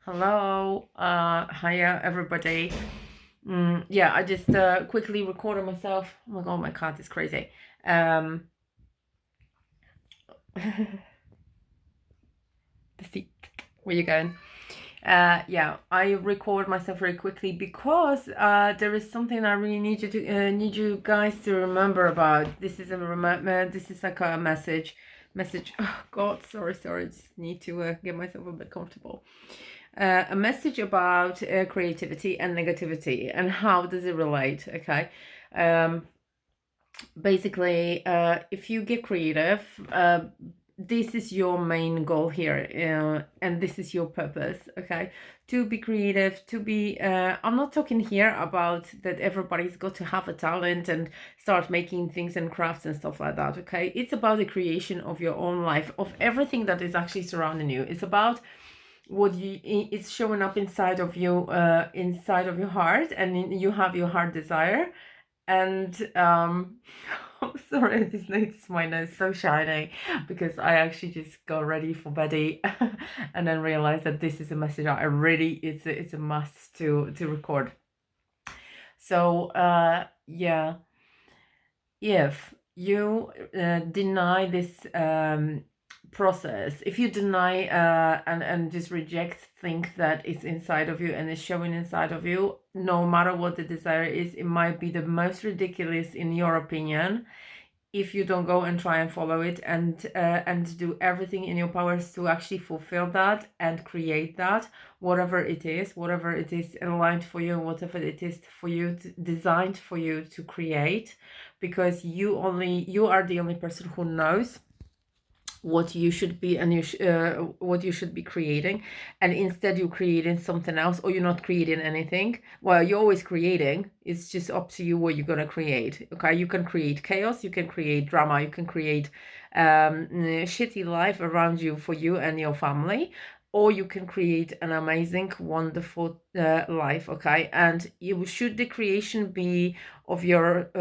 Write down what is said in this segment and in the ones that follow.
Hello, hiya everybody. Yeah, I just quickly recorded myself. Oh my god, my cat is crazy. Um, the seat. Where you going? Yeah, I record myself very quickly because there is something I really need you guys to remember about. This is a this is like a message. Oh God, sorry. I just need to get myself a bit comfortable. A message about creativity and negativity and how does it relate. Okay. um, Basically, if you get creative, this is your main goal here, and this is your purpose. Okay, to be creative, to be I'm not talking here about that everybody's got to have a talent and start making things and crafts and stuff like that. Okay, it's about the creation of your own life, of everything that is actually surrounding you. It's about what it's showing up inside of you, inside of your heart, and you have your heart desire. And I'm sorry, I just noticed my nose so shiny because I actually just got ready for Betty and then realized that this is a message I really, it's a must to record. So yeah, if you deny this process, if you deny and just reject, think that it's inside of you and is showing inside of you, no matter what the desire is, it might be the most ridiculous in your opinion. If you don't go and try and follow it and do everything in your powers to actually fulfill that and create that, whatever it is aligned for you, whatever it is for you designed for you to create, because you are the only person who knows what you should be and what you should be creating. And instead you're creating something else, or you're not creating anything. Well, you're always creating. It's just up to you what you're going to create. Okay, you can create chaos, you can create drama, you can create shitty life around you for you and your family, or you can create an amazing, wonderful life. Okay, and you should the creation be of your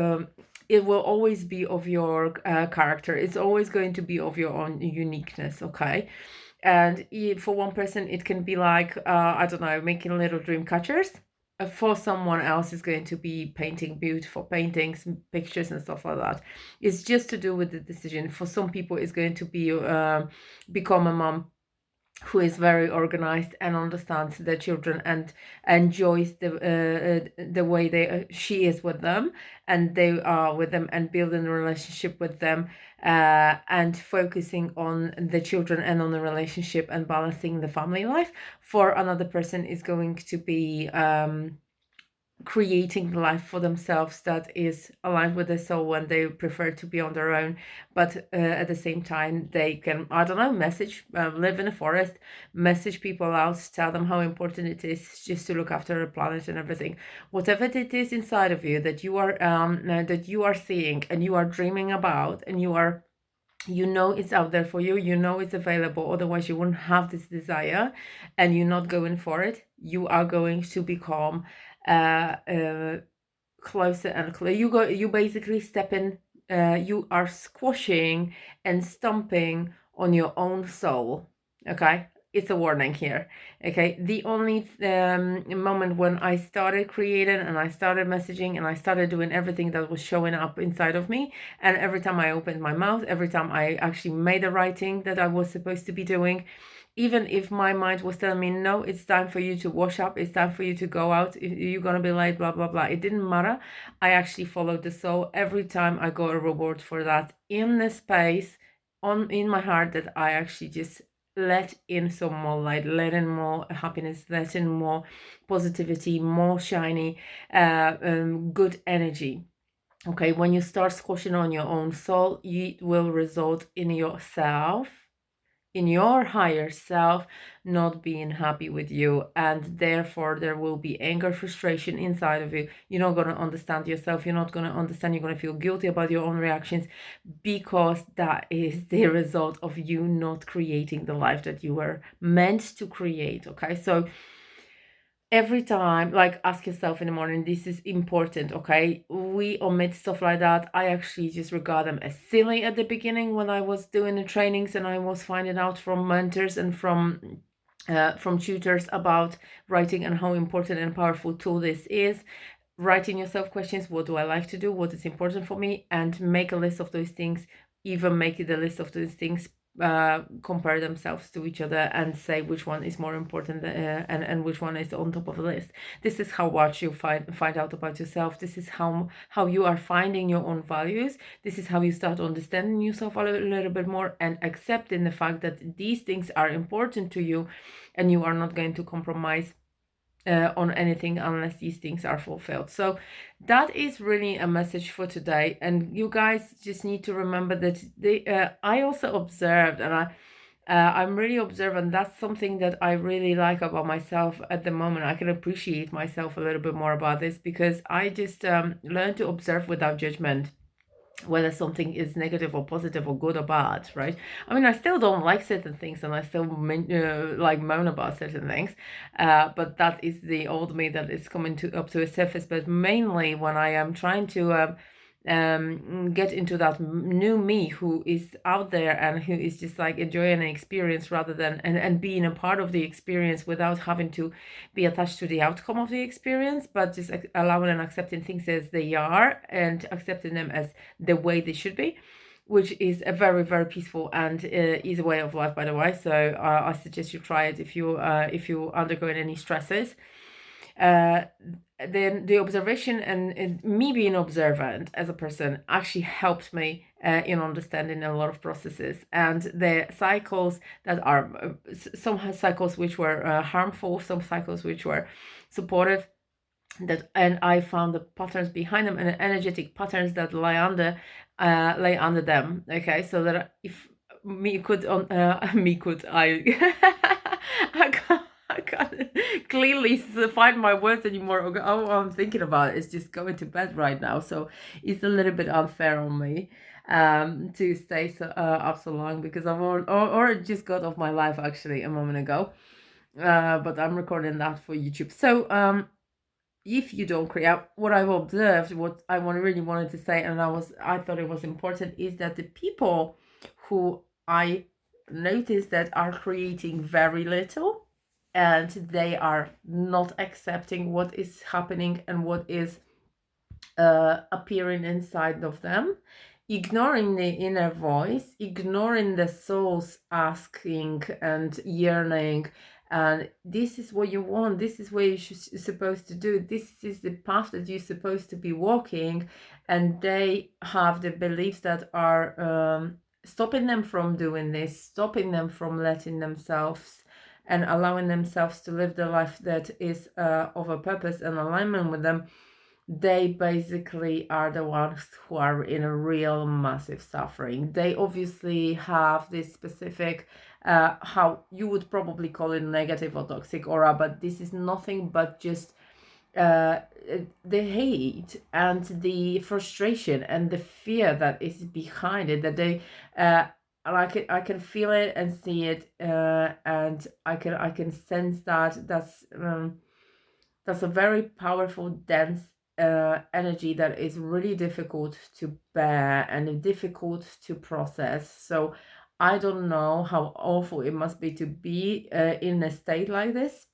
it will always be of your character. It's always going to be of your own uniqueness. Okay, and for one person it can be like I don't know, making little dream catchers. For someone else is going to be painting beautiful paintings, pictures and stuff like that. It's just to do with the decision. For some people it's going to be become a mom who is very organized and understands their children and enjoys the way she is with them, and they are with them, and building a relationship with them, and focusing on the children and on the relationship and balancing the family life. For another person is going to be creating the life for themselves that is aligned with their soul, and they prefer to be on their own, but at the same time they can, I don't know, message, live in a forest, message people out, tell them how important it is just to look after the planet and everything. Whatever it is inside of you that you are seeing and you are dreaming about, and it's out there for you, it's available, otherwise you wouldn't have this desire, and you're not going for it, you are going to become uh, uh, closer and closer. You basically step in, you are squashing and stomping on your own soul. Okay, it's a warning here. Okay, the only moment when I started creating and I started messaging and I started doing everything that was showing up inside of me, and every time I opened my mouth, every time I actually made the writing that I was supposed to be doing, even if my mind was telling me, no, it's time for you to wash up, it's time for you to go out, you're gonna be late, blah blah blah, it didn't matter. I actually followed the soul. Every time I got a reward for that in the space on in my heart, that I actually just let in some more light, let in more happiness, let in more positivity, more shiny good energy. Okay, when you start squashing on your own soul, it will result in yourself, in your higher self, not being happy with you, and therefore there will be anger, frustration inside of you. You're not going to understand yourself, you're not going to understand, you're going to feel guilty about your own reactions, because that is the result of you not creating the life that you were meant to create. Okay, so every time, like, ask yourself in the morning, this is important. Okay, we omit stuff like that. I actually just regard them as silly at the beginning when I was doing the trainings and I was finding out from mentors and from from tutors about writing and how important and powerful tool this is. Writing yourself questions: what do I like to do, what is important for me, and make a list of those things. Even make it a list of those things, compare themselves to each other and say which one is more important, and which one is on top of the list. This is how much you find out about yourself. This is how you are finding your own values. This is how you start understanding yourself a little bit more and accepting the fact that these things are important to you, and you are not going to compromise on anything unless these things are fulfilled. So that is really a message for today. And you guys just need to remember that I also observed, and I'm really observant. That's something that I really like about myself at the moment. I can appreciate myself a little bit more about this, because I just learn to observe without judgment, whether something is negative or positive or good or bad, right? I mean, I still don't like certain things, and I still like moan about certain things, but that is the old me that is coming up to a surface. But mainly when I am trying to get into that new me who is out there and who is just like enjoying an experience rather than and being a part of the experience without having to be attached to the outcome of the experience, but just allowing and accepting things as they are and accepting them as the way they should be, which is a very, very peaceful and easy way of life, by the way. So I suggest you try it if you undergoing any stresses. Then the observation and me being observant as a person actually helped me in understanding a lot of processes, and the cycles that are some cycles which were harmful, some cycles which were supportive, and I found the patterns behind them and the energetic patterns that lay under them. Okay, so that if me could me could I I can't clearly find my words anymore. All I'm thinking about is just going to bed right now, so it's a little bit unfair on me to stay up so long, because I've already just got off my life actually a moment ago, but I'm recording that for YouTube. So if you don't create, what I've observed, what I really wanted to say, and I thought it was important, is that the people who I noticed that are creating very little, and they are not accepting what is happening and what is appearing inside of them, ignoring the inner voice, ignoring the soul's asking and yearning, and this is what you want, this is what you're supposed to do, this is the path that you're supposed to be walking, and they have the beliefs that are stopping them from doing this, stopping them from letting themselves and allowing themselves to live the life that is of a purpose and alignment with them. They basically are the ones who are in a real massive suffering. They obviously have this specific, how you would probably call it, negative or toxic aura, but this is nothing but just the hate and the frustration and the fear that is behind it, that they I can feel it and see it, and I can sense that that's a very powerful, dense energy that is really difficult to bear and difficult to process. So I don't know how awful it must be to be in a state like this,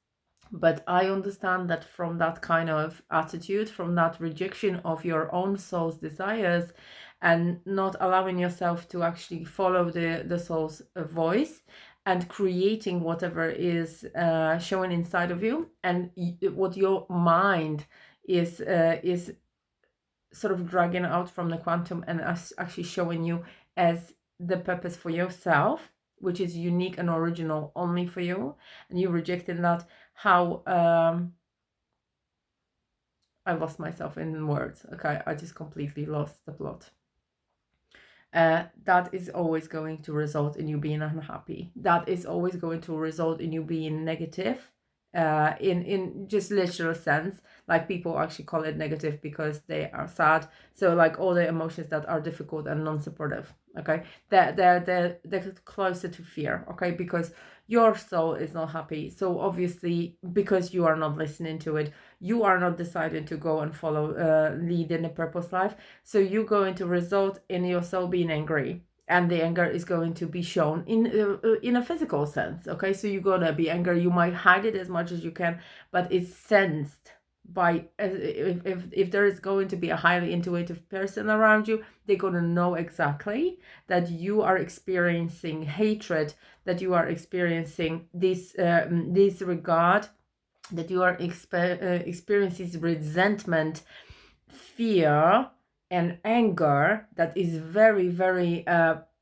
but I understand that from that kind of attitude, from that rejection of your own soul's desires and not allowing yourself to actually follow the soul's voice and creating whatever is showing inside of you, and what your mind is sort of dragging out from the quantum and actually showing you as the purpose for yourself, which is unique and original only for you, and you rejecting that. How I lost myself in words. Okay, I just completely lost the plot. That is always going to result in you being unhappy. That is always going to result in you being negative, in just literal sense. Like, people actually call it negative because they are sad. So like all the emotions that are difficult and non-supportive, okay, they're closer to fear, okay, because your soul is not happy. So obviously, because you are not listening to it, you are not deciding to go and follow lead in a purpose life, so you're going to result in your soul being angry. and the anger is going to be shown in a physical sense. Okay, so you're gonna be angry. You might hide it as much as you can, but it's sensed by if there is going to be a highly intuitive person around you, they're gonna know exactly that you are experiencing hatred, that you are experiencing this disregard, that you are experiencing resentment, fear, and anger that is very, very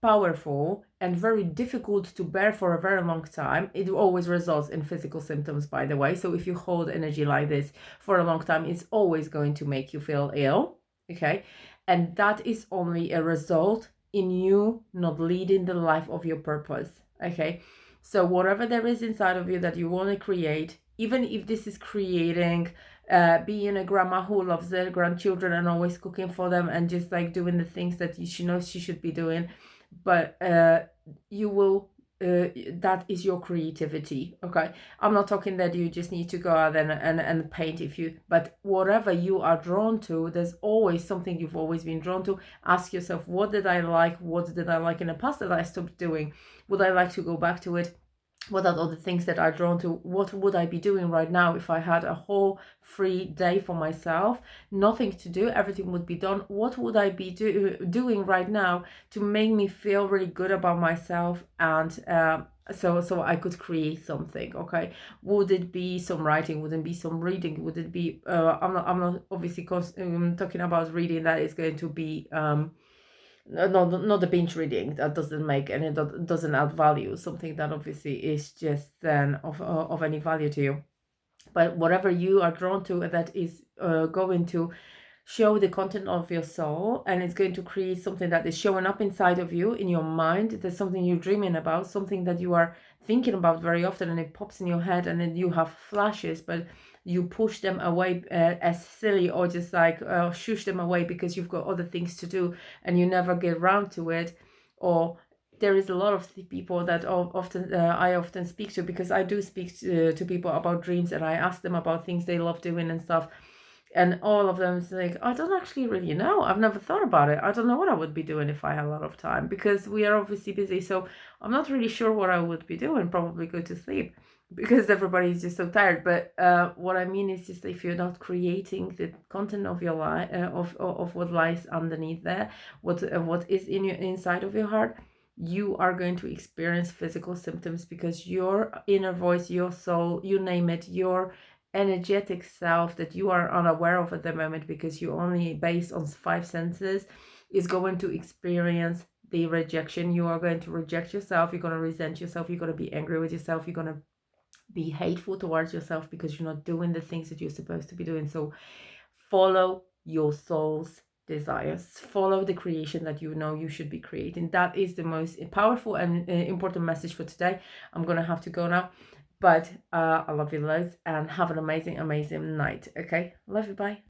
powerful and very difficult to bear for a very long time. It always results in physical symptoms, by the way. So if you hold energy like this for a long time, it's always going to make you feel ill. Okay. And that is only a result in you not leading the life of your purpose. Okay. So whatever there is inside of you that you want to create, even if this is creating being a grandma who loves their grandchildren and always cooking for them and just like doing the things that she knows she should be doing, but you will that is your creativity. Okay, I'm not talking that you just need to go out and paint, if you, but whatever you are drawn to, there's always something you've always been drawn to. Ask yourself, what did I like in the past that I stopped doing? Would I like to go back to it? What are the things that are drawn to? What would I be doing right now if I had a whole free day for myself, nothing to do, everything would be done? What would I be doing right now to make me feel really good about myself? And so I could create something. Okay, would it be some writing? Would it be some reading? Would it be I'm not obviously talking about reading that is going to be not the binge reading that doesn't make any, that doesn't add value, something that obviously is just then of any value to you. But whatever you are drawn to, that is going to show the content of your soul, and it's going to create something that is showing up inside of you in your mind. There's something you're dreaming about, something that you are thinking about very often, and it pops in your head, and then you have flashes, but you push them away as silly, or just like shush them away because you've got other things to do and you never get around to it. Or there is a lot of people that often I often speak to, because I do speak to people about dreams, and I ask them about things they love doing and stuff. And all of them is like, I don't actually really know. I've never thought about it. I don't know what I would be doing if I had a lot of time, because we are obviously busy. So I'm not really sure what I would be doing. Probably go to sleep, because everybody's just so tired. But what I mean is just, if you're not creating the content of your life, of what lies underneath there, what is in your inside of your heart, you are going to experience physical symptoms, because your inner voice, your soul, you name it, your energetic self that you are unaware of at the moment, because you only based on 5 senses, is going to experience the rejection. You are going to reject yourself, you're going to resent yourself, you're going to be angry with yourself, you're going to be hateful towards yourself because you're not doing the things that you're supposed to be doing. So follow your soul's desires, follow the creation that you know you should be creating. That is the most powerful and important message for today. I'm gonna have to go now, but I love you loads, and have an amazing night. Okay, love you, bye.